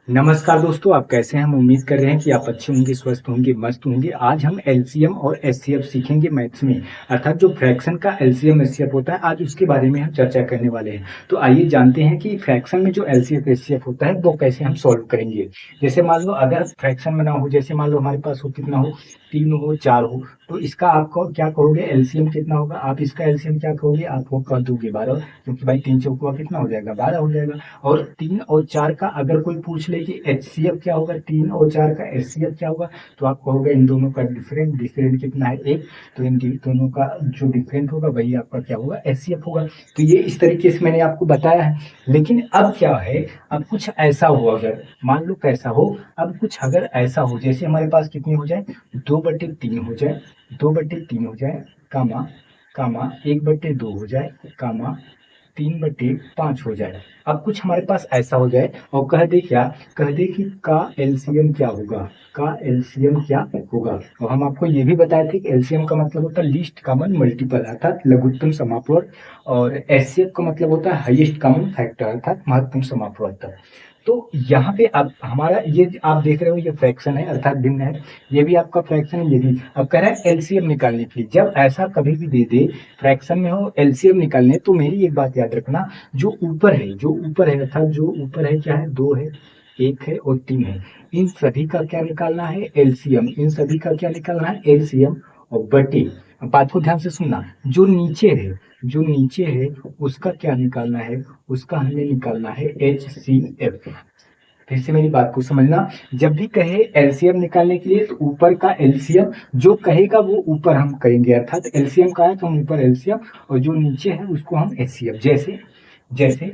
नमस्कार दोस्तों, आप कैसे हैं? हम उम्मीद कर रहे हैं कि आप अच्छे होंगे, स्वस्थ होंगे, मस्त होंगे। आज हम एलसीएम और एचसीएफ सीखेंगे मैथ्स में, अर्थात जो फ्रैक्शन का एलसीएम एचसीएफ होता है, आज उसके बारे में हम चर्चा करने वाले हैं। तो आइए जानते हैं कि फ्रैक्शन में जो एलसीएम एचसीएफ होता है वो कैसे हम सॉल्व करेंगे। जैसे मान लो अगर फ्रैक्शन में ना हो, जैसे मान लो हमारे पास हो कितना हो, 3 हो 4 हो, तो इसका आपको क्या कहोगे? एलसीएम कितना होगा? आप इसका एलसीएम क्या कहोगे? आप वो कह दोगे 12, क्योंकि भाई 3 चौका कितना हो जाएगा? 12 हो जाएगा। और 3 और 4 का अगर कोई पूछ ले कि एचसीएफ क्या होगा, 3 और 4 का एचसीएफ क्या होगा, तो आप कहोगे इन दोनों का डिफरेंट डिफरेंट कितना है? 1। तो इन दोनों का जो डिफरेंट होगा वही आपका क्या होगा? एचसीएफ होगा। तो ये इस तरीके से मैंने आपको बताया है। लेकिन अब क्या है, अब कुछ ऐसा हो, अगर मान लो कैसा हो, अब कुछ अगर ऐसा हो जैसे हमारे पास कितनी हो जाए, 2/3 हो जाए, 2/3 हो जाए, कामा कामा 1/2 हो जाए, कामा 3/5 हो जाए। अब कुछ हमारे पास ऐसा हो जाए और कह दे क्या, कह दे कि का एलसीएम क्या होगा, का एलसीएम क्या होगा। और हम आपको ये भी बताए थे कि एलसीएम का मतलब होता है लीस्ट कॉमन मल्टीपल, अर्थात लघुत्तम समापवर्ग। और एचसीएफ का मतलब होता है हाईएस्ट कॉमन फैक्टर, अर्थात महत्तम समापवर्ग। तो यहाँ पे अब हमारा ये आप देख रहे हो, ये फ्रैक्शन है अर्थात भिन्न है। ये भी आपका फ्रैक्शन है, ये भी। अब कह रहा है एलसीएम निकालने के लिए, जब ऐसा कभी भी दे दे फ्रैक्शन में हो एलसीएम निकालने, तो मेरी एक बात याद रखना, जो ऊपर है, जो ऊपर है अर्थात जो ऊपर है क्या है? 2 है, 1 है और 3 है। इन सभी का क्या निकालना है? एलसीएम। इन सभी का क्या निकालना है? एलसीएम। और बटे, अब बात को ध्यान से सुनना, जो नीचे है, जो नीचे है उसका क्या निकालना है? उसका हमें निकालना है एचसीएफ। फिर से मेरी बात को समझना, जब भी कहे एलसीएम निकालने के लिए तो ऊपर का एलसीएम जो कहेगा वो ऊपर हम करेंगे, अर्थात एलसीएम का है तो हम ऊपर एलसीएम, और जो नीचे है उसको हम एचसीएफ। जैसे जैसे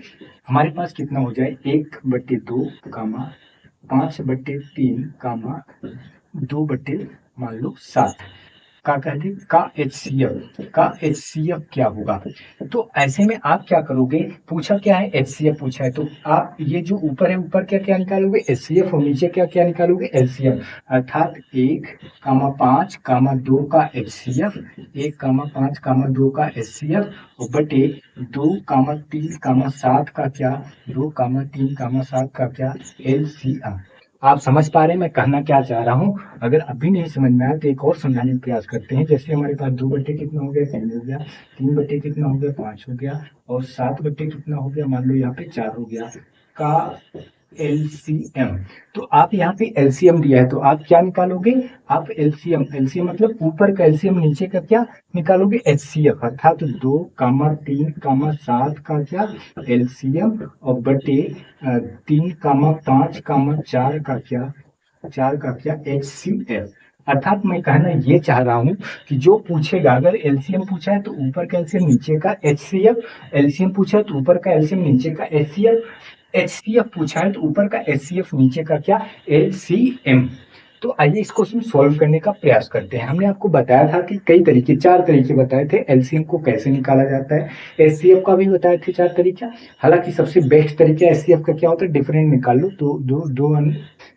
हमारे पास कितना हो जाए, 1/2 कामा 5/3 कामा 2 मान लो 7 का कहते हैं का एचसीएफ, का एचसीएफ क्या होगा। तो ऐसे में आप क्या करोगे, पूछा क्या है? एचसीएफ पूछा है, तो आप ये जो ऊपर है ऊपर क्या क्या निकालोगे? एचसीएफ। और नीचे क्या क्या निकालोगे? एलसीएम। अर्थात 1,5,2 का एचसीएफ, 1,5,2 का एचसीएफ, और बटे 2,3,7 का क्या, 2,3,7 का क्या? एलसीएम। आप समझ पा रहे हैं मैं कहना क्या चाह रहा हूँ? अगर अभी नहीं समझ में आया तो एक और समझाने का प्रयास करते हैं। जैसे हमारे पास 2/, कितना हो गया? 3 हो गया, 3/, कितना हो गया? 5 हो गया, और 7/, कितना हो गया? मान लो यहाँ पे 4 हो गया, का एलसीएम। तो आप यहाँ पे एलसीएम दिया है तो आप क्या निकालोगे? आप एलसीएम, एलसीएम मतलब ऊपर का एलसीएम, नीचे का क्या निकालोगे? एचसीएफ। अर्थात 2,3,7 का क्या? एलसीएम, और बटे 3,5,4 का क्या? 4 का क्या? एचसीएफ। अर्थात मैं कहना ये चाह रहा हूँ कि जो पूछेगा, अगर एलसीएम पूछा है तो ऊपर का एलसीएम नीचे का एचसीएफ, एलसीएम पूछा है तो ऊपर का एलसीएम नीचे का एचसीएफ, एचसीएफ पूछा है तो ऊपर का एचसीएफ नीचे का क्या? एलसीएम। तो आइए इसको हम सॉल्व करने का प्रयास करते हैं। हमने आपको बताया था कि कई तरीके, 4 तरीके बताए थे एलसीएम को कैसे निकाला जाता है। एचसीएफ का भी बताए थे 4 तरीका। हालांकि सबसे बेस्ट तरीका एचसीएफ का क्या होता है? डिफरेंट निकाल लो, तो दो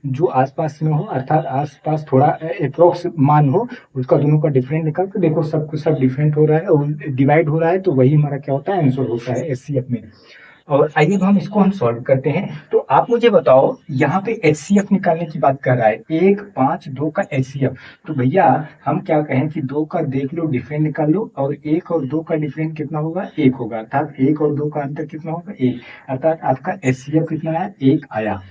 जो आसपास में हो, अर्थात आसपास थोड़ा अप्रोक्स मान हो, उसका दोनों का डिफरेंट निकाल के देखो, सब कुछ सब डिफरेंट हो रहा है और डिवाइड हो रहा है, तो वही हमारा क्या होता है? आंसर होता है एचसीएफ में। और आइए अब हम इसको हम सॉल्व करते हैं। तो आप मुझे बताओ, यहाँ पे एचसीएफ निकालने की बात कर रहा है, 1,5,2 का एचसीएफ। तो भैया हम क्या कहें कि 2 का देख लो डिफरेंट निकाल लो, और 1 और 2 का डिफरेंट कितना होगा? 1 होगा, अर्थात 1 और 2 का अंतर कितना होगा? 1। अर्थात आपका एचसीएफ कितना आया? 1 आया।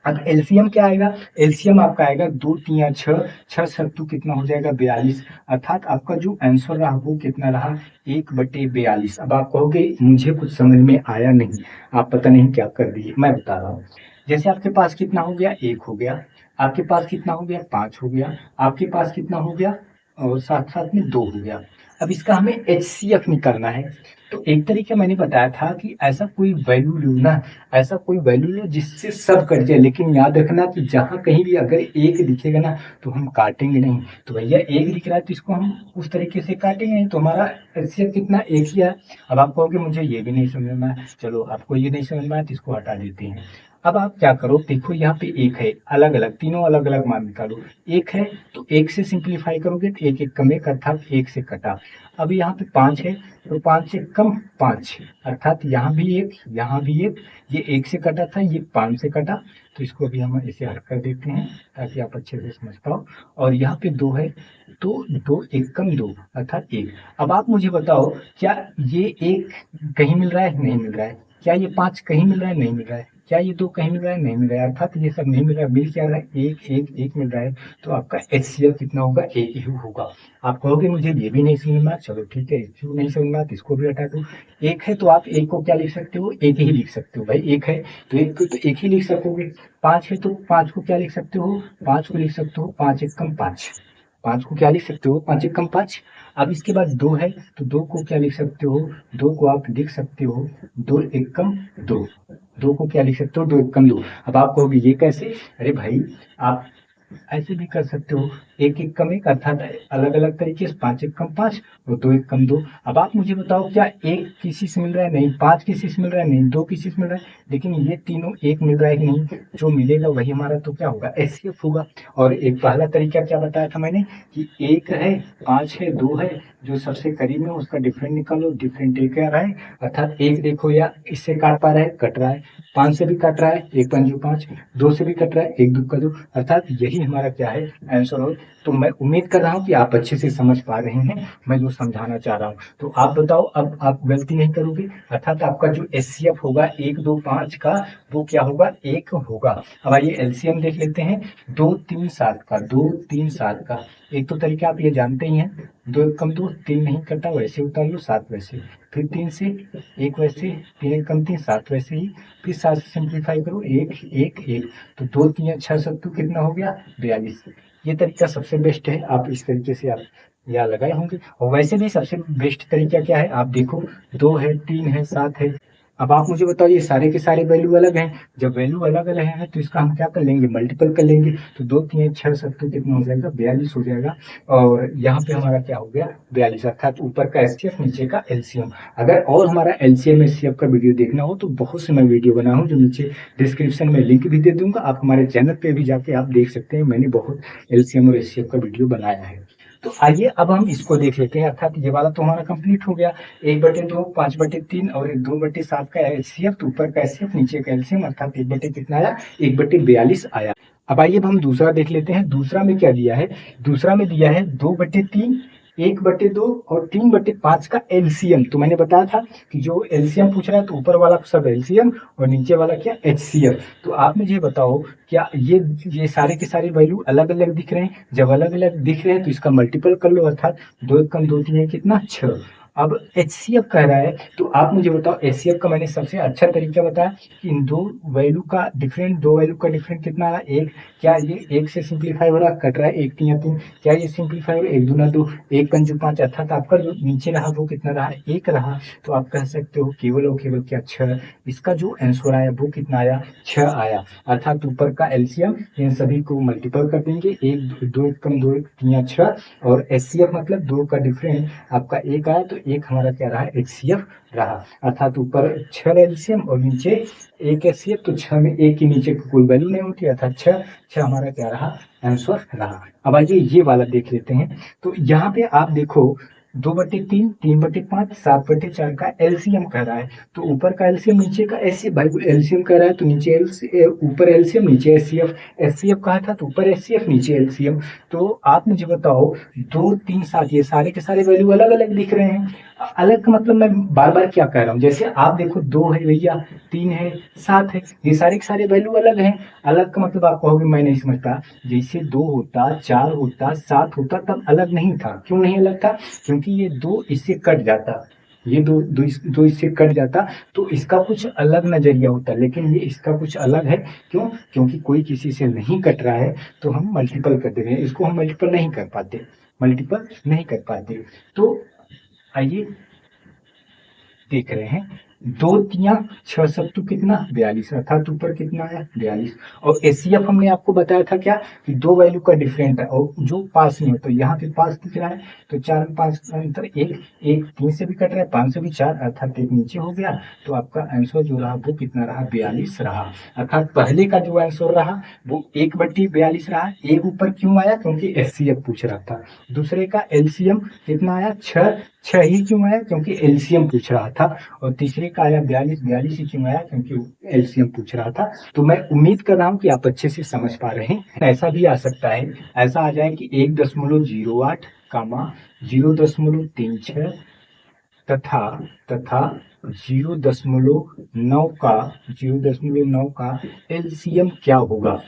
अब एलसीएम क्या आएगा? एलसीएम आपका आएगा 2 3 या 6, 6 सत्तू कितना हो जाएगा? 42। अर्थात आपका जो आंसर रहा वो कितना रहा? 1/42। अब आप कहोगे मुझे कुछ समझ में आया नहीं, आप पता नहीं क्या कर दिए। मैं बता रहा हूँ। जैसे आपके पास कितना हो गया? 1 हो गया, आपके पास कितना हो गया? 5 हो गया, आपके पास कितना हो गया? और साथ साथ में 2 हो गया। अब इसका हमें एचसीएफ निकालना है। तो एक तरीका मैंने बताया था कि ऐसा कोई वैल्यू लो ना, ऐसा कोई वैल्यू लो जिससे सब कट जाए। लेकिन याद रखना कि जहाँ कहीं भी अगर 1 दिखेगा ना तो हम काटेंगे नहीं। तो भैया 1 दिख रहा है तो इसको हम उस तरीके से काटेंगे नहीं, तो हमारा एचसीएफ कितना? 1 ही है। अब आप कहोगे मुझे ये भी नहीं समझ में आया, चलो आपको ये नहीं समझ में आया तो इसको हटा देते हैं। अब आप क्या करो, देखो यहाँ पे एक है, अलग अलग तीनों अलग अलग मान निकालो। एक है तो एक से सिंप्लीफाई करोगे तो एक एक कम एक, अर्थात एक से कटा। अब यहाँ पे पांच है तो पांच से कम पांच, अर्थात यहाँ भी एक, यहाँ भी एक, ये एक से कटा था, ये पांच से कटा। तो इसको भी हम इसे हल कर देते हैं ताकि आप अच्छे से समझ पाओ। और यहाँ पे दो है तो दो एक कम दो, अर्थात एक। अब आप मुझे बताओ, क्या ये एक कहीं मिल रहा है? नहीं मिल रहा है। क्या ये पांच कहीं मिल रहा है? नहीं मिल रहा है। क्या ये दो कहीं मिल रहा है? नहीं मिल रहा है। अर्थात ये सब नहीं मिल रहा है, मिल क्या रहा है? एक एक एक मिल रहा है। तो आपका HCF कितना होगा? एक ही होगा। आप कहोगे मुझे ये भी नहीं समझ में आया, चलो ठीक है, इसको नहीं समझ में आया तो इसको भी हटा दो। एक है तो आप एक को क्या लिख सकते हो? एक ही लिख सकते हो भाई, एक है तो एक को तो एक ही लिख सकोगे। पांच है तो पांच को क्या लिख सकते हो? पांच को लिख सकते हो पांच एक कम पांच। पांच को क्या लिख सकते हो? पांच एक कम पांच। अब इसके बाद दो है तो दो को क्या लिख सकते हो? दो को आप लिख सकते हो दो एक कम दो। दो को क्या लिख सकते हो? दो एक कम दो। अब आप कहोगे ये कैसे? अरे भाई, आप ऐसे भी कर सकते हो, एक एक कम एक, अर्थात अलग अलग तरीके से पांच एक कम पांच और दो एक कम दो। अब आप मुझे बताओ, क्या एक किसी से मिल रहा है? नहीं। पांच किसी से मिल रहा है? नहीं। दो किसी से मिल रहा है? लेकिन ये तीनों एक मिल रहा है कि नहीं? जो मिलेगा वही हमारा तो क्या होगा? HCF होगा। और एक पहला तरीका क्या बताया था मैंने कि एक है, पांच है, दो है, जो सबसे करीब में उसका डिफरेंट निकालो। डिफरेंट एक आ रहा है, अर्थात एक देखो या इससे काट पा रहा है, कट रहा है। पांच से भी कट रहा है, एक पंजू पांच। दो से भी कट रहा है, एक दो का दो, अर्थात यही हमारा क्या है? आंसर हो। तो मैं उम्मीद कर रहा हूँ कि आप अच्छे से समझ पा रहे हैं मैं जो समझाना चाह रहा हूँ। तो आप बताओ, अब आप गलती नहीं करोगे, अर्थात आपका जो HCF होगा एक दो पांच का, वो क्या होगा? एक होगा। अब आइए LCM देख लेते हैं। दो तीन सात का, दो तीन सात का एक तो तरीका आप ये जानते ही हैं, दो एक कम दो, तीन नहीं कटा वैसे उतार लो, सात वैसे, फिर तीन से एक वैसे, तीन एक कम तीन, सात वैसे ही, फिर सात से सिंप्लीफाई करो, एक एक एक। तो दो तीन छह सत्तू कितना हो गया? 42। ये तरीका सबसे बेस्ट है, आप इस तरीके से आप या लगाए होंगे। और वैसे भी सबसे बेस्ट तरीका क्या है? आप देखो, दो है, तीन है, सात है। अब आप मुझे बताओ, ये सारे के सारे वैल्यू अलग हैं। जब वैल्यू अलग अलग है तो इसका हम क्या कर लेंगे? मल्टीपल कर लेंगे। तो दो तीन छह सत्तू कितना हो जाएगा? 42 हो जाएगा। और यहाँ पे हमारा क्या हो गया? 42, अर्थात ऊपर का HCF नीचे का LCM। अगर और हमारा LCM HCF का वीडियो देखना हो तो बहुत से मैं वीडियो बना हूँ, जो नीचे डिस्क्रिप्शन में लिंक भी दे दूंगा। आप हमारे चैनल पे भी जाके आप देख सकते हैं, मैंने बहुत LCM और HCF का वीडियो बनाया है। तो आइए अब हम इसको देख लेते हैं, अर्थात ये वाला तो हमारा कंप्लीट हो गया। एक बटे दो, पांच बटे तीन और एक दो बटे सात का HCF, तो ऊपर का HCF नीचे का LCM, अर्थात एक बटे कितना आया? एक बटे 42 आया। अब आइए अब हम दूसरा देख लेते हैं। दूसरा में क्या दिया है? दूसरा में दिया है दो बटे तीन, एक बटे दो और तीन बटे पांच का LCM। तो मैंने बताया था कि जो LCM पूछ रहा है तो ऊपर वाला सब LCM और नीचे वाला क्या? HCF। तो आप मुझे बताओ, क्या ये सारे के सारे वैल्यू अलग अलग दिख रहे हैं? जब अलग अलग दिख रहे हैं तो इसका मल्टीपल कर लो, अर्थात दो एक कम दो तीन है कितना? छह। अब HCF कह रहा है तो आप मुझे बताओ, HCF का मैंने सबसे अच्छा तरीका बताया कि इन दो वैल्यू का डिफरेंट, दो वैल्यू का डिफरेंट कितना है? एक। क्या ये एक से सिंप्लीफाई हो रहा? कट रहा है, एक तीन या तीन। क्या ये सिंप्लीफाई हो रहा? एक दूना दो, एक पंचू पांच, अर्थात आपका जो नीचे रहा वो कितना रहा? एक रहा। तो आप कह सकते हो केवल और केवल क्या? छह। इसका जो आंसर आया वो कितना आया? छह आया। अर्थात ऊपर का LCM इन सभी को मल्टीपल कर देंगे, एक दो एक कम दो, एक तीन या छह, और HCF मतलब दो का डिफरेंट आपका एक आया, तो एक हमारा क्या रहा? HCF रहा। अर्थात ऊपर छह LCM और नीचे एक HCF, तो छह में एक के नीचे कोई वैल्यू नहीं होती, अर्थात छह। छह हमारा क्या रहा? आंसर रहा। अब आइए ये वाला देख लेते हैं। तो यहाँ पे आप देखो, दो बटे तीन, तीन बटे पांच, सात बटे चार का LCM कह रहा है। तो ऊपर का LCM नीचे का HCF, भाई LCM कह रहा है तो नीचे ऊपर LCM नीचे HCF। HCF कहा था तो ऊपर HCF नीचे LCM। तो आप मुझे बताओ, दो तीन सात, ये सारे के सारे वैल्यू अलग अलग दिख रहे हैं। अलग का मतलब मैं बार बार क्या कह रहा हूँ, जैसे आप देखो, दो है भैया, तीन है, सात है, ये सारे के सारे वैल्यू अलग हैं। अलग का मतलब आप कहोगे मैं नहीं समझ पाया। जैसे दो होता, चार होता, सात होता, तब अलग नहीं था। क्यों नहीं अलग था? क्योंकि ये दो इससे कट जाता, ये दो इससे कट जाता, तो इसका कुछ अलग नजरिया होता। लेकिन ये इसका कुछ अलग है। क्यों? क्योंकि कोई किसी से नहीं कट रहा है तो हम मल्टीपल कर दे रहे हैं, इसको हम मल्टीपल नहीं कर पाते, मल्टीपल नहीं कर पाते। तो आइए देख रहे हैं, दो तिया 6 सत्तू कितना 42, अर्थात ऊपर कितना आया 42। और एचसीएफ हमने आपको बताया था क्या कि दो वैल्यू का डिफरेंट है और जो पास में है, तो यहाँ पे पास दिख रहा है, तो 4 में 5 का अंतर एक, एक 3 से भी कट रहा है, 5 से भी 4, अर्थात एक नीचे हो गया। तो आपका आंसर जो रहा वो कितना रहा 42 रहा। अर्थात पहले का जो आंसर रहा वो 1/42 रहा। एक ऊपर क्यों आया, क्योंकि एचसीएफ पूछ रहा था। दूसरे का एलसीएम कितना आया 6, 6 ही क्यों आया, क्योंकि एलसीएम पूछ रहा था। और तीसरे का आया 42, 42 ही क्यों आया, क्योंकि एलसीएम पूछ रहा था। तो मैं उम्मीद कर रहा हूँ कि आप अच्छे से समझ पा रहे हैं। ऐसा भी आ सकता है, ऐसा आ जाए कि 1.08 कामा 0.36 तथा तथा 0.9 का एलसीएम क्या होगा।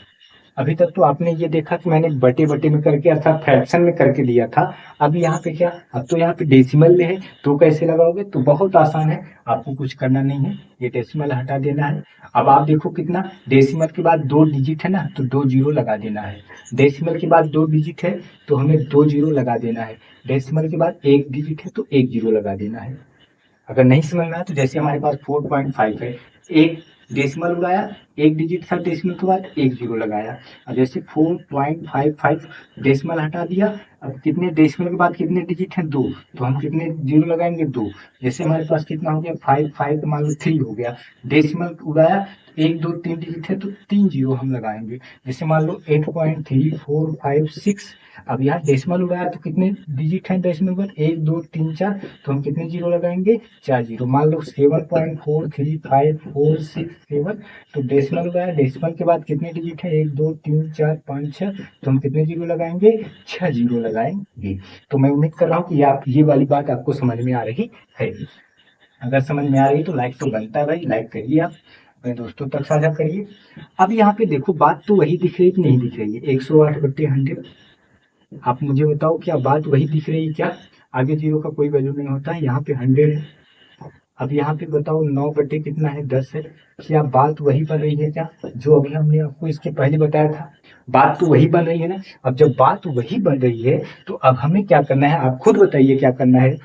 अभी तक तो आपने ये देखा कि मैंने बटे बटे में करके अर्थात फ्रैक्शन में करके लिया था। अब यहाँ पे क्या, अब तो यहाँ पे डेसिमल में है, तो कैसे लगाओगे, तो बहुत आसान है, आपको कुछ करना नहीं है, ये डेसिमल हटा देना है। अब आप देखो कितना, डेसिमल के बाद 2 डिजिट है ना, तो 2 जीरो लगा देना है। डेसिमल के बाद 2 डिजिट है तो हमें 2 जीरो लगा देना है। डेसिमल के बाद 1 डिजिट है तो 1 जीरो लगा देना है। अगर नहीं समझ में आया तो जैसे हमारे पास 4.5 है, एक डेसिमल उड़ाया, एक डिजिट था डेसिमल के बाद, एक जीरो लगाया। अब जैसे 4.55 डेसिमल हटा दिया, अब कितने डेसिमल के बाद कितने डिजिट हैं 2, तो हम कितने जीरो लगाएंगे 2। जैसे हमारे पास कितना हो गया 5, 5 मान लो 3 हो गया। डेसिमल उड़ाया, 1 2 3 डिजिट है तो 3 जीरो हम लगाएंगे। जैसे मान लो 8.3456, अब यहाँ डेसिमल उड़ाया तो कितने डिजिट हैं डेसिमल पर, 1 2 3 4, तो हम कितने जीरो लगाएंगे 4 जीरो। मान लो 7.43546 तो डेसिमल उड़ाया, डेसिमल के बाद कितने डिजिट है 1 2 3 4 5 6, तो हम कितने जीरो लगाएंगे 6 जीरो लगाएंगे। तो मैं उम्मीद कर रहा हूँ कि आप ये वाली बात आपको समझ में आ रही है। अगर समझ में आ रही तो लाइक तो बनता है भाई, लाइक करिए आप, अपने दोस्तों तक साझा करिए। अब यहाँ पे देखो बात तो वही दिख रही कि नहीं दिख रही है, 108/100। आप मुझे बताओ क्या बात वही दिख रही है क्या, आगे जीरो का कोई वैल्यू नहीं होता है, यहाँ पे 100 है। अब यहाँ पे बताओ 9 बटे कितना है 10 है, क्या बात वही बन रही है क्या, जो अभी हमने आपको इसके पहले बताया था। बात तो वही बन रही है ना। अब जब बात वही बन रही है तो अब हमें क्या करना है, आप खुद बताइए क्या करना है।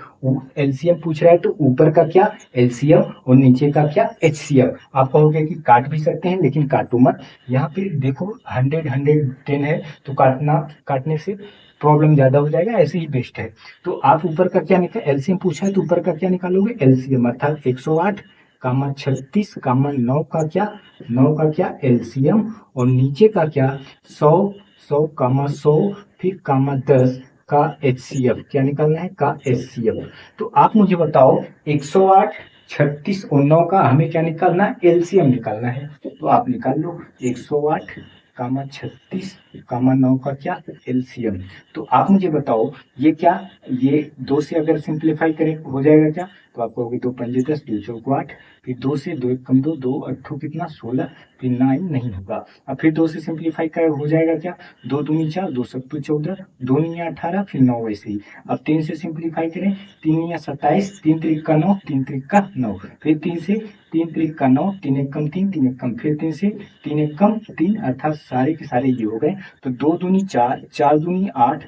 एलसीएम पूछ रहा है तो ऊपर का क्या एलसीएम और नीचे का क्या एचसीएम। आप कहोगे कि काट भी सकते हैं, लेकिन काटो मत। यहाँ पे देखो 100 110 है तो काटने से प्रॉब्लम ज्यादा हो जाएगा, ऐसे ही बेस्ट है। तो आप ऊपर का क्या निकाल, एलसीएम पूछा है तो ऊपर का क्या निकालोगे एलसीएम, अर्थात 108 कामा 36 कामा 9 का क्या, 9 का क्या एलसीएम, और नीचे का क्या 100, 100 कामा 100 फिर कामा 10 का एचसीएफ, क्या निकालना है का एचसीएफ। तो आप मुझे बताओ 108 36 और 9 का हमें क्या निकालना है एलसीएम निकालना है। तो आप निकाल लो 108 कामा 36 कामा 9 का क्या एलसीएम। तो आप मुझे बताओ ये क्या, ये 2 से अगर सिंप्लीफाई करें हो जाएगा क्या, तो आप कहोगे 2 पंजे 10 2 चौको 8, फिर 2 से 2 एक कम 2, 2 अट्ठो कितना 16, फिर 9 नहीं होगा। अब फिर 2 से सिंप्लीफाई कर हो जाएगा क्या, 2 दूनी 4 2 सत्तू 14, 2 निया 18, फिर 9 वैसे ही। अब 3 से सिंप्लीफाई करें, 3 निया 27, 3 त्रिक का 9, 3 त्रिक का 9, फिर 3 से 3 त्रिक का 9, 3 एक कम 3, 3 एक कम, फिर 3 से 3 एक कम 3, अर्थात सारे के सारे ये हो गए। तो 2 दूनी 4, 4 दूनी 8,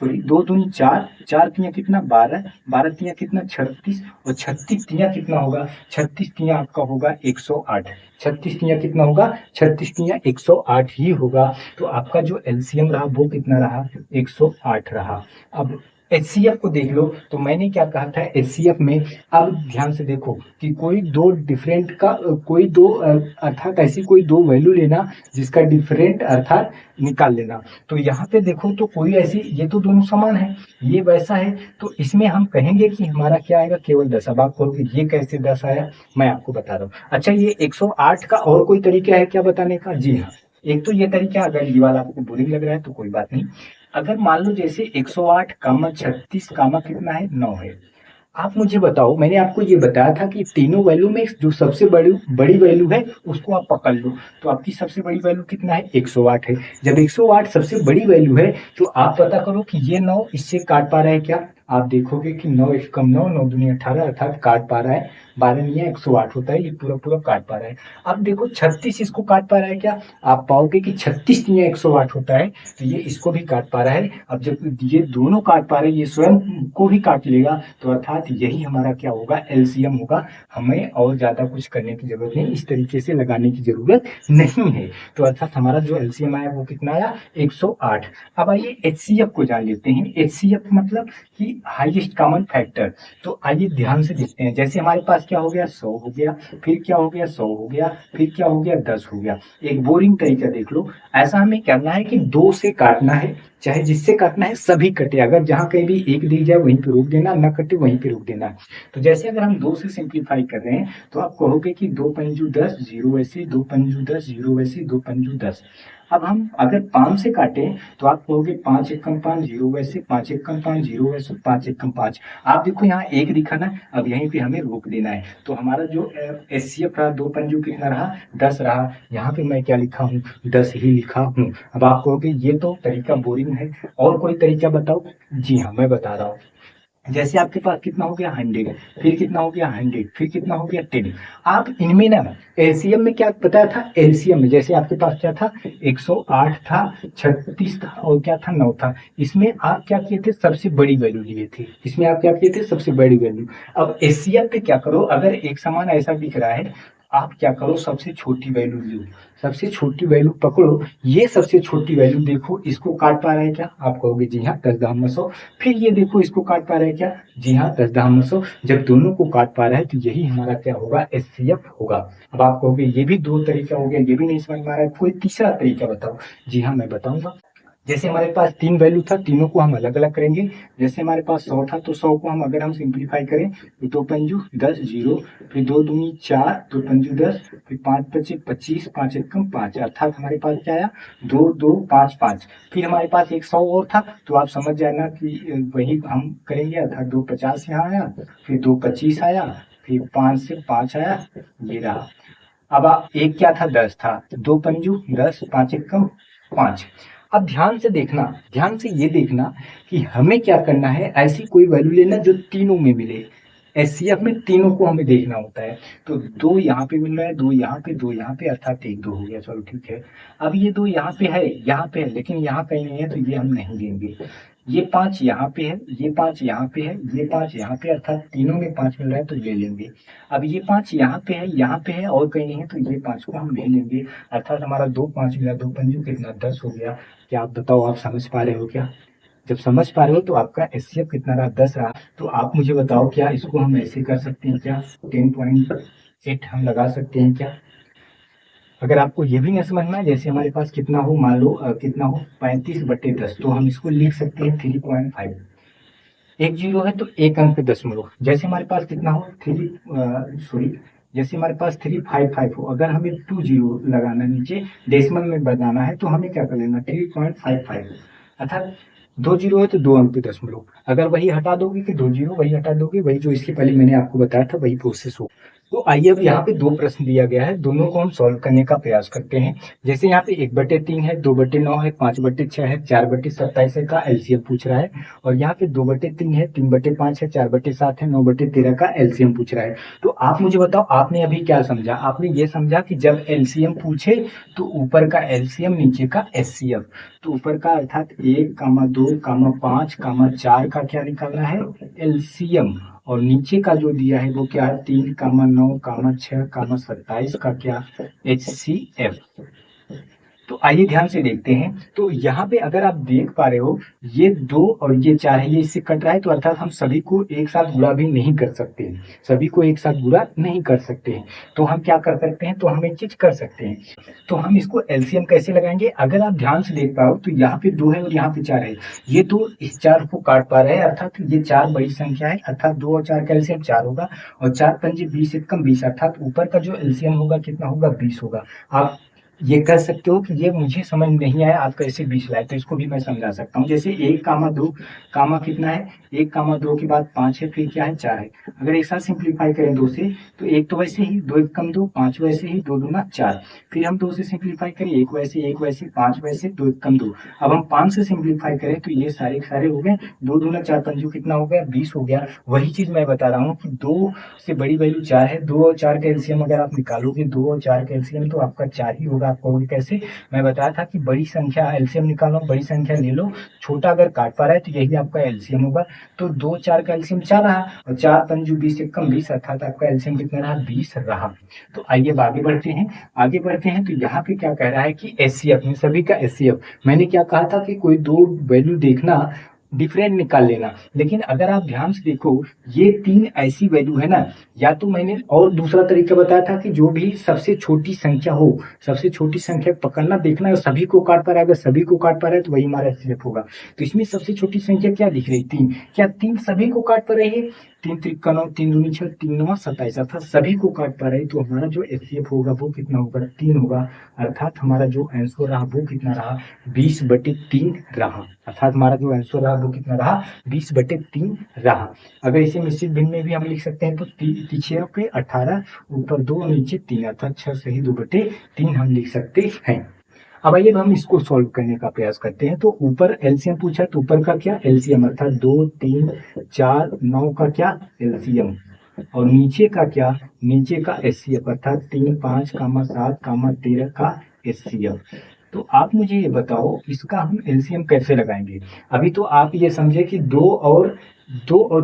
सॉरी 2 दूनी 4, 4 तिया कितना 12, 12 तिया कितना 36, और 36 तिया कितना होगा, 36 तिया आपका होगा 108, 36 तिया कितना होगा 36 तिया 108 ही होगा। तो आपका जो एलसीएम रहा वो कितना रहा 108 रहा। अब एचसीएफ को देख लो, तो मैंने क्या कहा था एचसीएफ में, अब ध्यान से देखो कि कोई दो डिफरेंट का कोई दो अर्थात ऐसी कोई दो वैल्यू लेना जिसका डिफरेंट अर्थात निकाल लेना। तो यहाँ पे देखो तो कोई ऐसी, ये तो दोनों समान है, ये वैसा है, तो इसमें हम कहेंगे कि हमारा क्या आएगा केवल 10। अब आप कहोगे ये कैसे 10 आया, मैं आपको बता रहा हूँ। अच्छा ये 108 का और कोई तरीका है क्या बताने का, जी हाँ एक तो ये तरीका, अगर ये वाला आपको बोरिंग लग रहा है तो कोई बात नहीं। अगर मान लो जैसे 108 कामा 36 कामा कितना है 9 है, आप मुझे बताओ, मैंने आपको ये बताया था कि तीनों वैल्यू में जो सबसे बड़ी वैल्यू है उसको आप पकड़ लो। तो आपकी सबसे बड़ी वैल्यू कितना है 108 है। जब 108 सबसे बड़ी वैल्यू है तो आप पता करो कि ये 9 इससे काट पा रहा है क्या, आप देखोगे कि 9 एक कम 9, 9 दूनी 18 अर्थात काट पा रहा है। 12 नहीं है 108 होता है, ये पूरा पूरा काट पा रहा है। अब देखो 36 इसको काट पा रहा है क्या? आप पाओगे कि 36 नहीं है 108 होता है, तो ये इसको भी काट पा रहा है। अब जब ये दोनों काट पा रहे हैं, ये स्वयं को भी काट लेगा, तो अर्थात यही हमारा क्या होगा? एलसीएम होगा। हमें और ज्यादा कुछ करने की जरूरत नहीं, इस तरीके से लगाने की जरूरत नहीं है। तो अर्थात हमारा जो एलसीएम आया वो कितना आया? 108। अब आइए एचसीएफ को जान लेते हैं। एचसीएफ मतलब कि हाईएस्ट कॉमन फैक्टर। तो आइए ध्यान से देखते हैं। जैसे हमारे पास क्या हो गया? 100 हो गया, फिर क्या हो गया? 100 हो गया, फिर क्या हो गया? 10 हो गया। एक बोरिंग तरीका देख लो। ऐसा हमें करना है कि 2 से काटना है, चाहे जिससे काटना है सभी कटे। अगर जहां कहीं भी एक दिख जाए वहीं पे रोक देना, न कटे वहीं पे रोक देना। तो जैसे अगर हम 2 से सिंप्लीफाई कर रहे हैं, तो आप कहोगे कि 2 पंजू 10, 0 वैसे, 2 पंजू 10, 0 वैसे, 2 पंजू 10। अब हम अगर 5 से काटें, तो आप कहोगे 5 एकम 5, 0 वैसे, 5 एकम 5, 0 वैसे, 5 एकम 5। आप देखो यहाँ एक दिखा ना, अब यहीं पे हमें रोक देना है। तो हमारा जो एचसीएफ रहा, 2 पंजू कितना रहा? 10 रहा। यहाँ पे मैं क्या लिखा हूँ? 10 ही लिखा हूँ। अब आप कहोगे ये तो तरीका बोरिंग है, और कोई तरीका बताओ। जी हाँ, मैं बता रहा हूँ। जैसे आपके पास कितना हो गया? 100, फिर कितना हो गया? 100, फिर कितना हो गया? 10। आप इनमें ना एलसीएम में क्या बताया था? एलसीएम में जैसे आपके पास क्या था? 108 था, 36 था, और क्या था? 9 था। इसमें आप क्या किए थे? सबसे बड़ी वैल्यू लिए थे। इसमें आप क्या किए थे? सबसे बड़ी वैल्यू। अब एचसीएफ पे क्या करो? अगर एक समान ऐसा दिख रहा है, आप क्या करो? सबसे छोटी वैल्यू लो, सबसे छोटी वैल्यू पकड़ो। ये सबसे छोटी वैल्यू देखो, इसको काट पा रहा है क्या? आप कहोगे जी हाँ, 10 10। फिर ये देखो, इसको काट पा रहा है क्या? जी हाँ, 10 10। जब दोनों को काट पा रहा है, तो यही हमारा क्या होगा? एचसीएफ होगा। अब आप कहोगे ये भी 2 तरीका हो गया, ये भी नहीं समझ में आ रहा है, कोई तीसरा तरीका बताओ। जी हाँ, मैं बताऊंगा। जैसे हमारे पास 3 वैल्यू था, तीनों को हम अलग अलग करेंगे। जैसे हमारे पास 100 था, तो 100 को हम अगर हम सिंप्लीफाई करें, तो 2 पंजू 10, 0, फिर 2 दूनी 4, 2 पंजू 10, फिर 5 पचे 25, 5 एकम 5, अर्थात हमारे पास क्या आया? 2 2 5 5। फिर हमारे पास एक 100 और था, तो आप समझ जाना कि वही हम करेंगे, अर्थात 2 50 यहाँ आया, फिर 2 25 आया, फिर 5 से 5 आया, ये रहा। अब एक क्या था? 10 था, 2 पंजू 10, 5 एकम 5। अब ध्यान से देखना, ध्यान से ये देखना कि हमें क्या करना है। ऐसी कोई वैल्यू लेना जो तीनों में मिले। एचसीएफ में तीनों को हमें देखना होता है। तो 2 यहाँ पे मिल रहा है, 2 यहाँ पे, 2 यहाँ पे, अर्थात 1 2 हो गया। चलो ठीक है। अब ये 2 यहाँ पे है, यहाँ पे है, लेकिन यहाँ कहीं नहीं है, तो ये हम नहीं लेंगे। ये 5 यहाँ पे है, ये 5 यहाँ पे है, ये 5 यहाँ पे, अर्थात तीनों में 5 मिल रहा है, तो ले लेंगे। अब ये 5 यहाँ पे है, यहाँ पे है, और कहीं नहीं है, तो ये 5 को हम ले लेंगे। अर्थात हमारा 2 5 मिला, 2 पंजू कितना? 10 हो गया। क्या आप बताओ, आप समझ पा रहे हो क्या? जब समझ पा रहे हो, तो आपका एचसीएफ कितना रहा? 10 रहा। तो आप मुझे बताओ, क्या इसको हम ऐसे कर सकते हैं क्या? 10.8 हम लगा सकते हैं क्या? अगर आपको ये भी नहीं समझ में आए, जैसे हमारे पास कितना हो, मान लो कितना हो? 35/10, तो हम इसको लिख सकते हैं 3.5। एक जीरो है, तो एक अंक पे दशमलव। जैसे हमारे पास कितना हो? सॉरी, जैसे हमारे पास 355 हो, अगर हमें 2 जीरो लगाना है नीचे, डेसिमल में बनाना है, तो हमें क्या कर लेना? 3.55, अर्थात 2 जीरो है तो 2 अंक पे दशमलव। अगर वही हटा दोगे कि 2 जीरो, वही हटा दोगे, वही जो इसके पहले मैंने आपको बताया था, वही प्रोसेस हो। तो आइए, अब यहाँ पे 2 प्रश्न दिया गया है, दोनों को हम सॉल्व करने का प्रयास करते हैं। जैसे यहाँ पे 1/3 है, 2/9 है, 5/6 है, 4/27 का एलसीएम पूछ रहा है। और यहाँ पे 2/3 है, 3/5 है, 4/7 है, 9/13 का एलसीएम पूछ रहा है। तो आप मुझे बताओ, आपने अभी क्या समझा? आपने ये समझा कि जब एलसीएम पूछे, तो ऊपर का एलसीएम, नीचे का एचसीएफ। तो ऊपर का अर्थात 1, 2, 5, 4 का क्या निकालना है? एलसीएम। और नीचे का जो दिया है वो क्या है? 3, 9, 6, 27 का क्या? एचसीएफ। तो आइए ध्यान से देखते हैं। तो यहाँ पे अगर आप देख पा रहे हो, ये 2 और ये 4 है, ये इससे कट रहा है, तो अर्थात हम सभी को एक साथ गुणा भी नहीं कर सकते हैं, सभी को एक साथ गुणा नहीं कर सकते हैं। तो हम क्या कर सकते हैं? तो हम एक चीज कर सकते हैं, तो हम इसको एलसीएम कैसे लगाएंगे? अगर आप ध्यान से देख पाओ, तो यहाँ पे 2 है और यहाँ पे 4 है, ये 2 इस 4 को काट पा रहे हैं, अर्थात ये 4 बड़ी संख्या है, अर्थात 2 और 4 का एलसीएम 4 होगा। और 4 पंजे 20 एकम 20, अर्थात ऊपर का जो एलसीएम होगा कितना होगा? 20 होगा। आप ये कह सकते हो कि ये मुझे समझ नहीं आया, आप कैसे 20 लाए, तो इसको भी मैं समझा सकता हूँ। जैसे 1 कामा 2 कामा कितना है, 1 कामा 2 के बाद 5 है, फिर क्या है 4 है। अगर एक साथ सिंप्लीफाई करें 2 से तो 1 तो वैसे ही, 2 1 कम 2, 5 वैसे ही, 2 दूना 4। फिर हम 2 से सिंप्लीफाई करें, 1 वैसे 5 वैसे, 2 1 कम 2। अब हम 5 से सिंप्लीफाई करें तो ये सारे के सारे हो गए, 2 दूना 4 पंजू कितना हो गया, 20 हो गया। वही चीज मैं बता रहा हूँ कि 2 से बड़ी वैल्यू 4 है, 2 और 4 का एलसीएम अगर आप निकालोगे, 2 और 4 का एलसीएम तो आपका 4 ही होगा। आप कहोगे कैसे, मैं बताया था कि बड़ी संख्या एलसीएम निकालो, बड़ी संख्या ले लो, छोटा अगर काट पा रहा है तो यही आपका एलसीएम होगा। तो 2 4 का एलसीएम 4 रहा, और 4 पंजू 20 एक कम 20, अर्थात आपका एलसीएम कितना रहा, 20 रहा। तो आइए अब आगे बढ़ते हैं। आगे बढ़ते हैं तो यहाँ पे क्या कह रहा है कि एचसीएफ में सभी का एचसीएफ, मैंने क्या कहा था कि कोई दो वैल्यू देखना, डिफरेंट निकाल लेना, लेकिन अगर आप ध्यान से देखो ये 3 ऐसी वैल्यू है ना, या तो मैंने और दूसरा तरीका बताया था कि जो भी सबसे छोटी संख्या हो, सबसे छोटी संख्या पकड़ना, देखना है सभी को काट पा रहा है, अगर सभी को काट पा रहा है तो वही हमारा एचसीएफ होगा। तो इसमें सबसे छोटी संख्या क्या दिख रही है, 3। क्या 3 सभी को काट पा रही है, 3 त्रिक 9, 3 दूनी 6, 3 9 27, अर्थात सभी को काट पा रहे हैं। तो हमारा जो एचसीएफ होगा वो कितना होगा, 3 होगा। अर्थात हमारा जो आंसर रहा वो कितना रहा, 20/3 रहा। अर्थात हमारा जो आंसर रहा वो कितना रहा, 20/3 रहा। अगर इसे मिश्रित भिन्न में भी हम लिख सकते हैं तो पीछे पे 18, ऊपर 2 नीचे 3, अर्थात 6 सही 2/3 हम लिख सकते हैं। अब आइए हम इसको सॉल्व करने का प्रयास करते हैं। तो ऊपर एलसीएम पूछा, तो ऊपर का क्या एलसीएम, अर्थात 2 3 4 9 का क्या एलसीएम, और नीचे का क्या, नीचे का एचसीएफ, अर्थात 3 5 7 13 का एचसीएफ। तो आप मुझे ये बताओ इसका हम एलसीएम कैसे लगाएंगे। अभी तो आप ये समझे कि 2 और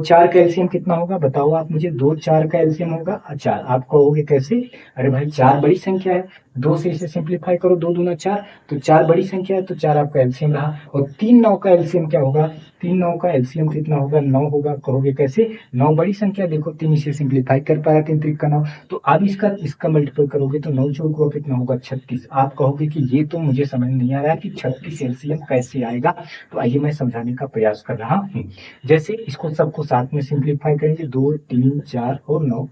4 का एलसीएम कितना होगा, बताओ आप मुझे। 2 4 का एलसीएम होगा 4। आप कहोगे कैसे, अरे भाई 4 बड़ी संख्या है, 2 से इसे सिंप्लीफाई करो, 2 दूना 4, तो 4 बड़ी संख्या है तो 4 आपका एलसीएम रहा। और 3 9 का एलसीएम क्या होगा, 3 9 का एलसीएम कितना होगा, 9 होगा। कहोगे कैसे, 9 बड़ी संख्या, देखो 3 इसे सिंप्लीफाई कर पाया, 3 त्रिक का 9, तो अब इसका मल्टीपल करोगे तो 9 जोड़ को कितना होगा, 36। आप कहोगे कि ये तो मुझे समझ नहीं आ रहा है कि 36 एलसीएम कैसे आएगा। तो आइए मैं समझाने का प्रयास कर रहा हूँ। जैसे इसको सबको साथ में सिंप्लीफाई करेंगे, 2 3 4 और 9,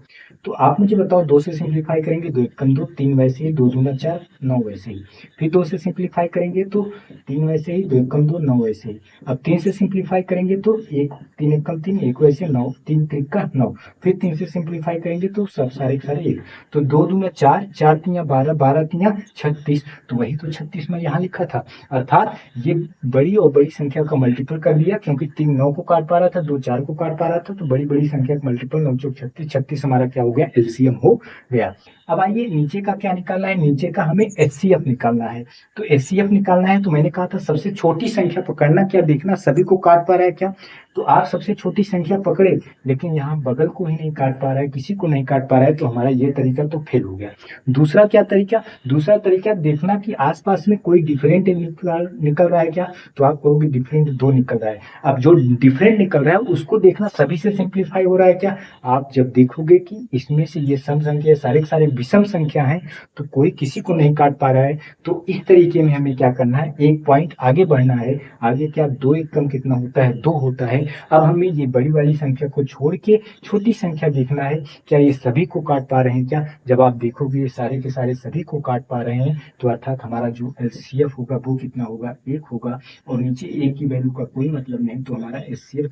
तो आप मुझे बताओ 2 से सिंप्लीफाई करेंगे, 2 1 2, 3 वैसे ही, 2 दूना 4 9 वैसे ही। फिर 2 से सिंप्लीफाई करेंगे तो 3 वैसे ही, 2 1 2 9 वैसे ही। अब 3 से सिंप्लीफाई करेंगे तो 1 3 1 3 1 वैसे 9, 3 3 का 9। फिर 3 से सिंप्लीफाई करेंगे तो सब सारे के सारे 1, तो 2 दूना 4 4 3 12 12 3 36, तो वही तो 36 में यहाँ लिखा था। अर्थात ये बड़ी और बड़ी संख्या का मल्टीपल कर दिया, क्योंकि 3 9 को काट पा रहा था, 2 4 को काट पा रहा था, तो बड़ी बड़ी संख्या का मल्टीपल 9 चौक 36, 36 हमारा क्या हो गया, एलसीएम हो गया। अब आइए नीचे का क्या निकालना है, नीचे का हमें एचसीएफ निकालना है। तो एचसीएफ निकालना है तो मैंने कहा था सबसे छोटी संख्या पकड़ना, क्या देखना सभी को काट पा रहा है क्या। तो आप सबसे छोटी संख्या पकड़े, लेकिन यहाँ बगल को ही नहीं काट पा रहा है, किसी को नहीं काट पा रहा है, तो हमारा ये तरीका तो फेल हो गया। दूसरा क्या तरीका, दूसरा तरीका देखना कि आसपास में कोई डिफरेंट निकल रहा है क्या। तो आप कहोगे डिफरेंट 2 निकल रहा है। अब जो डिफरेंट निकल रहा है उसको देखना सभी से सिंप्लीफाई हो रहा है क्या। आप जब देखोगे कि इसमें से ये सम संख्या सारे सारे विषम संख्या है, तो कोई किसी को नहीं काट पा रहा है, तो इस तरीके में हमें क्या करना है, एक पॉइंट आगे बढ़ना है। आगे क्या, 2 1 कम कितना होता है, 2 होता है। अब हमें ये बड़ी वाली संख्या को छोड़ के छोटी संख्या देखना है, क्या ये सभी को काट पा रहे हैं क्या। जब आप देखोगे ये सारे के सारे सभी को काट पा रहे हैं, तो अर्थात हमारा जो एचसीएफ होगा वो कितना होगा, 1 होगा। और नीचे 1 की वैल्यू का कोई मतलब नहीं, तो हमारा एचसीएफ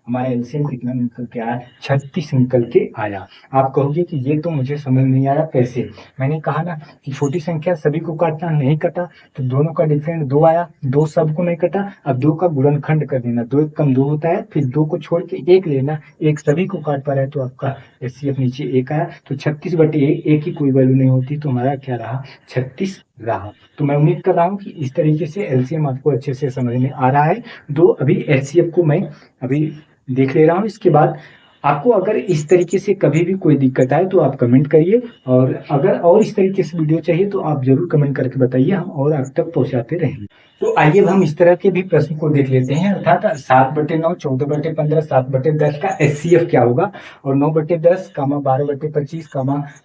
हमारा एलसीएम कितना निकल के आया, 36 निकल के आया। आप कहोगे कि ये तो मुझे समझ नहीं आ रहा कैसे। मैंने कहा ना कि छोटी संख्या सभी को काटना, नहीं कटा, तो दोनों का डिफरेंट 2 आया, 2 सबको नहीं कटा। अब 2 का गुणनखंड कर देना, 2 1 कम 2 होता है, फिर 2 को छोड़ के 1 लेना, 1 सभी को काट पा रहा है, तो आपका एचसीएफ नीचे 1 आया। तो 36/1, 1 की कोई वैल्यू नहीं होती, तो हमारा क्या रहा, 36 रहा। तो मैं उम्मीद कर रहा हूँ कि इस तरीके से एलसीएम आपको अच्छे से समझ में आ रहा है। दो अभी एचसीएफ को मैं अभी देख ले रहा हूँ, इसके बाद आपको अगर इस तरीके से कभी भी कोई दिक्कत आए तो आप कमेंट करिए, और अगर और इस तरीके से वीडियो चाहिए तो आप जरूर कमेंट करके बताइए, हम और आप तक पहुंचाते रहेंगे। तो आइए हम इस तरह के भी प्रश्न को देख लेते हैं। अर्थात 7/9, 14/15, 7/10 का एचसीएफ क्या होगा, और 9/10, 12/25,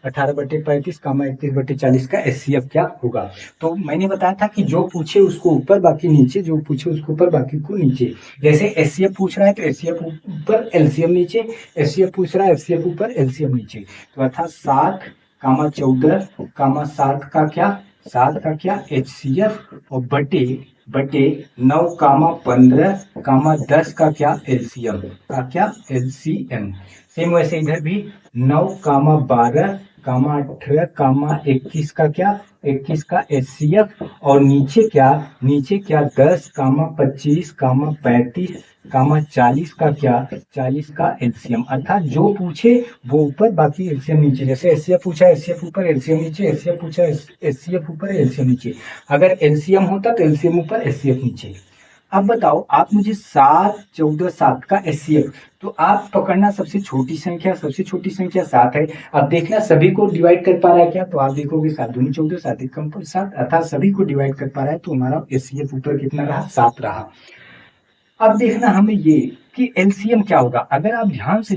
18/35, 31/40 का एचसीएफ क्या होगा। तो मैंने बताया था कि जो पूछे उसको ऊपर बाकी नीचे, जो पूछे उसको ऊपर बाकी को नीचे। जैसे एचसीएफ पूछ रहा है तो एचसीएफ ऊपर एलसीएम नीचे, एचसीएफ पूछ रहा है एचसीएफ ऊपर एलसीएम नीचे। तो अर्थात 7, 14, 7 का क्या 7 का क्या HCF और बटे बटे 9 कामा 15 कामा 10 का क्या LCM। सेम वैसे इधर भी 9 कामा 12 कामा 18 कामा 21 का क्या 21 का HCF और नीचे क्या 10 कामा 25 कामा 35 कामा 40 का क्या 40 का LCM। अर्थात जो पूछे वो ऊपर बाकी LCM नीचे। जैसे HCF पूछा HCF ऊपर LCM नीचे, HCF पूछा HCF ऊपर LCM नीचे। अगर LCM होता तो LCM ऊपर HCF नीचे। अब बताओ आप मुझे 7 14 7 का HCF, तो आप पकड़ना सबसे छोटी संख्या 7 है। अब देखना सभी को डिवाइड कर पा रहा है क्या, तो आप देखोगे 7 दूनी 14 7 एक कम 7, अर्थात सभी को डिवाइड कर पा रहा है, तो हमारा HCF ऊपर कितना रहा 7 रहा। अब देखना हमें ये कि एलसीएम क्या होगा। अगर आप ध्यान से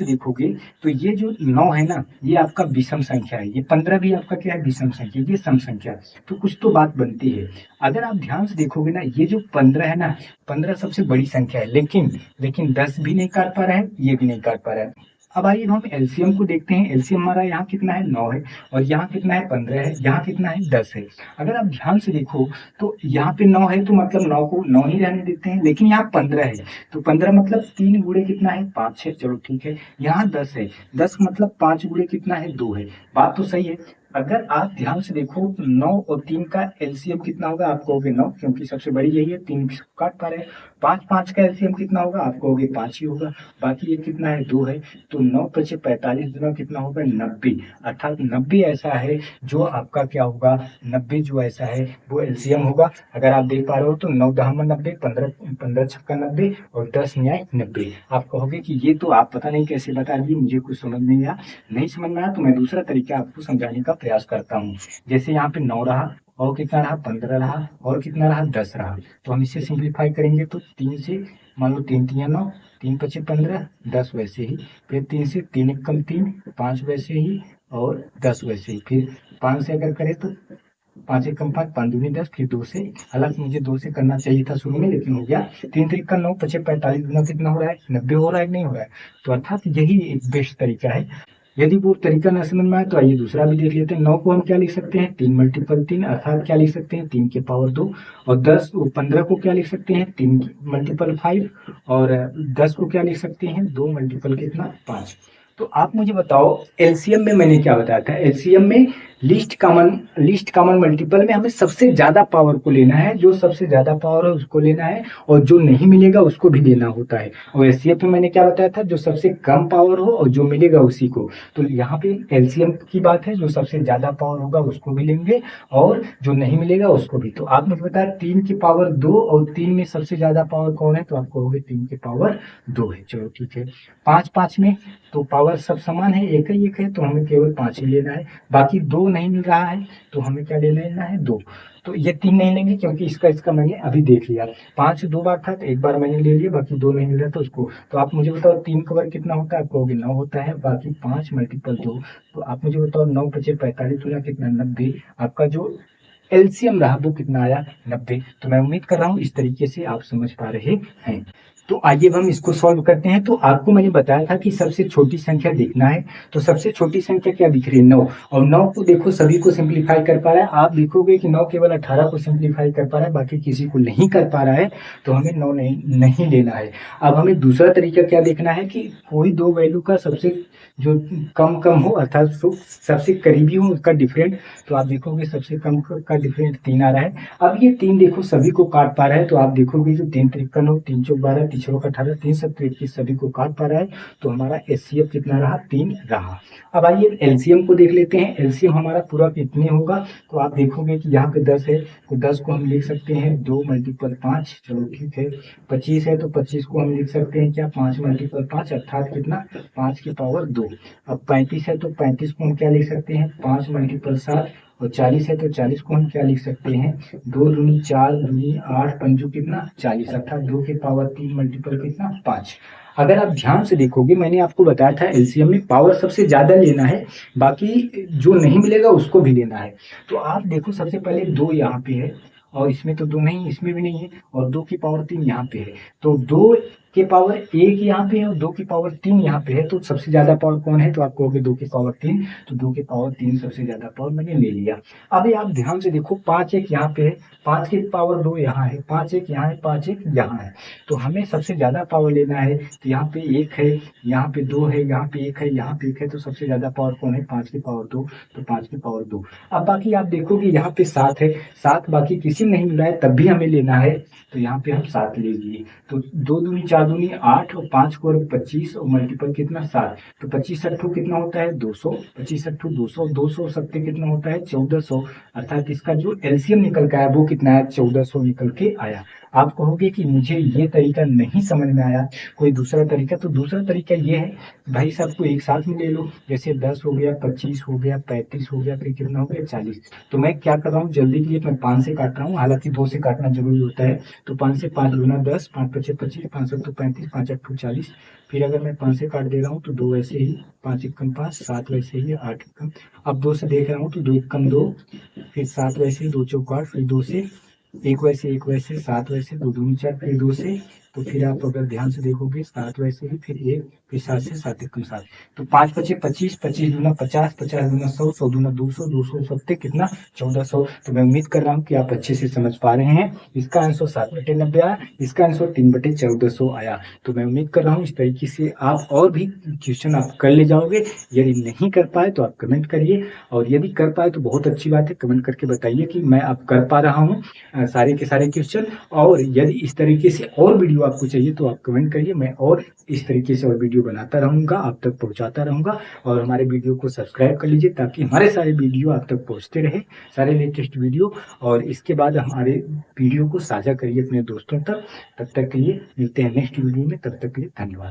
देखोगे तो ये जो 9 है ना, ये आपका विषम संख्या है, ये 15 भी आपका क्या है विषम संख्या, ये सम संख्या है। तो कुछ तो बात बनती है। अगर आप ध्यान से देखोगे ना, ये जो 15 है ना, 15 सबसे बड़ी संख्या है, लेकिन 10 भी नहीं काट पा रहा है, ये भी नहीं काट पा रहा है। अब आइए हम एलसीएम को देखते हैं। एलसीएम हमारा यहाँ कितना है 9 है, और यहाँ कितना है 15 है, यहाँ कितना है 10 है। अगर आप ध्यान से देखो तो यहाँ पे 9 है, तो मतलब 9 को 9 ही रहने देते हैं, लेकिन यहाँ 15 है, तो 15 मतलब 3 गुणे कितना है 5 है, चलो ठीक है। यहाँ 10 है, 10 मतलब 5 गुणे कितना है 2 है। बात तो सही है। अगर आप ध्यान से देखो तो 9 और 3 का एलसीएम कितना होगा, आप कहोगे 9, क्योंकि सबसे बड़ी यही है, 3 काट पा रहे हैं। 5 5 का एलसीएम कितना होगा, आप कहोगे 5 ही होगा, बाकी ये कितना है 2 है। तो 9 पचे 45 गुना कितना होगा 90, अर्थात 90 ऐसा है जो आपका क्या होगा, 90 जो ऐसा है वो एलसीएम होगा। अगर आप देख पा रहे हो तो 9 दहम 90, 15 15 छक्का 90 और 10 न्याय 90। आप कहोगे कि ये तो आप पता नहीं कैसे बता दिए, मुझे कुछ समझ नहीं आया। नहीं समझ में आया तो मैं दूसरा तरीका आपको समझाने का प्रयास करता हूँ। जैसे यहाँ पे 9 रहा, और कितना रहा 15 रहा, और कितना रहा 10 रहा, तो हम इसे सिंप्लीफाई करेंगे तो 3 से, मान लो 3 3 9, 3 पचे 15, 10 वैसे ही, फिर 3 से 3 एक कम 3, 5 वैसे ही, और 10 वैसे ही, फिर 5 से अगर करें तो 5 एक कम 5, 5 दूनी 10, फिर 2 से, हालांकि मुझे 2 से करना चाहिए था शुरू में, लेकिन हो गया। 3 3 का 9 पचे 45 गुना कितना हो रहा है 90 हो रहा है, नहीं हो रहा है। तो अर्थात यही एक बेस्ट तरीका है। यदि वो तरीका न समझ में आए तो आइए दूसरा भी देख लेते हैं। 9 को हम क्या लिख सकते हैं 3 मल्टीपल 3, अर्थात क्या लिख सकते हैं 3 के पावर 2, और 15 को क्या लिख सकते हैं 3 मल्टीपल 5, और 10 को क्या लिख सकते हैं 2 मल्टीपल कितना 5। तो आप मुझे बताओ एलसीएम में मैंने क्या बताया था, एलसीएम में लीस्ट कॉमन मल्टीपल में हमें सबसे ज्यादा पावर को लेना है, जो सबसे ज्यादा पावर है उसको लेना है, और जो नहीं मिलेगा उसको भी लेना होता है। और एचसीएफ में मैंने क्या बताया था, जो सबसे कम पावर हो और जो मिलेगा उसी को। तो यहाँ पे एलसीएम की बात है, जो सबसे ज्यादा पावर होगा उसको भी लेंगे, और जो नहीं मिलेगा उसको भी। तो आप मुझे बताया 3 की पावर 2, और 3 में सबसे ज्यादा पावर कौन है, तो आप कहोगे 3 की पावर 2 है, चलो ठीक है। 5 5 में तो पावर सब समान है, एक ही एक है, तो हमें केवल 5 ही लेना है। बाकी 2 नहीं मिल रहा है, तो हमें क्या ले लेना है 2। तो ये 3 नहीं लेंगे, क्योंकि इसका मैंने अभी देख लिया। 5 2 बार था, तो एक बार मैंने ले लिया, बाकी 2 नहीं मिल रहा, तो उसको। तो आप मुझे बताओ 3 का वर्ग कितना होता है, आप कहोगे 9 होता है, बाकी 5 मल्टीपल 2। तो आप मुझे बताओ 9 पचे 45 गुना कितना 90। आपका जो एलसीएम रहा वो कितना आया 90। तो मैं उम्मीद कर रहा हूँ इस तरीके से आप समझ पा रहे हैं। तो आइए हम इसको सॉल्व करते हैं। तो आपको मैंने बताया था कि सबसे छोटी संख्या देखना है, तो सबसे छोटी संख्या क्या दिख रही है 9, और 9 को देखो सभी को सिंप्लीफाई कर पा रहा है। आप देखोगे कि 9 केवल 18 को सिंप्लीफाई कर पा रहा है, बाकी किसी को नहीं कर पा रहा है, तो हमें 9 नहीं लेना है। अब हमें दूसरा तरीका क्या देखना है कि कोई दो वैल्यू का सबसे जो कम हो, अर्थात सबसे करीबी हो उसका डिफरेंट। तो आप देखोगे सबसे कम का डिफरेंट 3 आ रहा है। अब ये 3 देखो सभी को काट पा रहा है, तो आप देखोगे जो 3 53 हो, 3 चौक 12, 3 छक 18, 3 7 21 सभी को काट पा रहा है। तो हमारा एचसीएफ कितना रहा 3 रहा। अब आइए एलसीएम को देख लेते हैं। एलसीएम हमारा पूरा कितने होगा, तो आप देखोगे कि यहाँ पे 10 है, तो 10 को हम लिख सकते हैं 2 मल्टीपल 5, चलो ठीक है। 25 है तो 25 को हम लिख सकते हैं क्या 5 मल्टीपल 5, अर्थात कितना 5 की पावर 2। अब 35 है तो 35 को हम क्या लिख सकते हैं 5 मल्टीपल 7, और 40 है तो 40 को हम क्या लिख सकते हैं 2 दूनी 4 दूनी 8 पंजू कितना 40, अर्थात 2 की पावर 3 मल्टीपल कितना 5। अगर आप ध्यान से देखोगे मैंने आपको बताया था एलसीएम में पावर सबसे ज्यादा लेना है, बाकी जो नहीं मिलेगा उसको भी लेना है। तो आप देखो सबसे पहले 2 यहाँ पे है, और इसमें तो 2 नहीं, इसमें भी नहीं है, और 2 की पावर 3 यहाँ पे है। तो 2 की पावर 1 यहाँ पे है और 2 की पावर 3 यहाँ पे है, तो सबसे ज्यादा पावर कौन है? तो आप कहोगे 2 की पावर 3, तो 2 की पावर 3 सबसे ज्यादा पावर मैंने ले लिया। अभी आप ध्यान से देखो 5 1 यहाँ पे है, 5 की पावर 2 यहाँ है, 5 1 यहाँ है, 5 1 यहाँ है, तो हमें सबसे ज्यादा पावर लेना है। तो यहाँ पे 1 है, यहाँ पे 2 है, यहाँ पे 1 है, यहाँ पे 1 है, तो सबसे ज्यादा पावर कौन है? 5 की पावर 2, तो 5 की पावर 2। अब बाकी आप देखोगे यहाँ पे 7 है, 7 बाकी किसी में नहीं मिला है तब भी हमें लेना है, तो यहाँ पे हम 7 ले लिए। तो 2 दूनी 4 दूनी 8 और 5 को 25 और मल्टीपल कितना 7, तो 25 सट्ठू कितना होता है? 200, 25 सट्ठू 200, 200 सत्ते कितना होता है? 1400, अर्थात इसका जो एलसीएम निकल के आया वो कितना है? 1400 निकल के आया। आप कहोगे कि मुझे ये तरीका नहीं समझ में आया, कोई दूसरा तरीका? तो दूसरा तरीका ये है भाई साहब को एक साथ में ले लो, जैसे 10 हो गया, 25 हो गया, 35 हो गया, फिर कितना हो गया? 40। तो मैं क्या कर रहा हूँ जल्दी के लिए, मैं 5 से काट रहा हूँ, हालांकि 2 से काटना जरूरी होता है। तो 5 से 5 गुना 10, 5 पचे 25, 5 सत्तू 35, 5 अट्ठू 40। फिर अगर मैं 5 से काट दे रहा हूँ तो 2 वैसे ही, 5 एकम 5, 7 वैसे ही, 8 एकम। अब 2 से देख रहा हूँ तो 2 एकम 2, फिर 7 वैसे ही, 2 चौक 8, फिर 2 से 1 वैसे, 1 वैसे, 7 वैसे, 2 दूनी 4, फिर 2 से, तो फिर आप अगर ध्यान से देखोगे 7 वैसे ही, फिर 1, फिर 7 से, 7 एकम 7, तो 5 पचे 25, 25 दूना 50, 50 दूना 100, 100 दूना 200, 200 सत्ते कितना? 1400। तो मैं उम्मीद कर रहा हूँ कि आप अच्छे से समझ पा रहे हैं। इसका आंसर 7/90 आया, इसका आंसर 3/1400 आया। तो मैं उम्मीद कर रहा हूँ इस तरीके से आप और भी क्वेश्चन आप कर ले जाओगे। यदि नहीं कर पाए तो आप कमेंट करिए, और यदि कर पाए तो बहुत अच्छी बात है, कमेंट करके बताइए कि मैं अब कर पा रहा हूँ सारे के सारे क्वेश्चन। और यदि इस तरीके से और वीडियो आपको चाहिए तो आप कमेंट करिए, मैं और इस तरीके से और वीडियो बनाता रहूंगा, आप तक पहुंचाता रहूंगा। और हमारे वीडियो को सब्सक्राइब कर लीजिए ताकि हमारे सारे वीडियो आप तक पहुंचते रहे, सारे लेटेस्ट वीडियो। और इसके बाद हमारे वीडियो को साझा करिए अपने दोस्तों तक। तब तक के लिए मिलते हैं नेक्स्ट वीडियो में, तब तक के लिए धन्यवाद।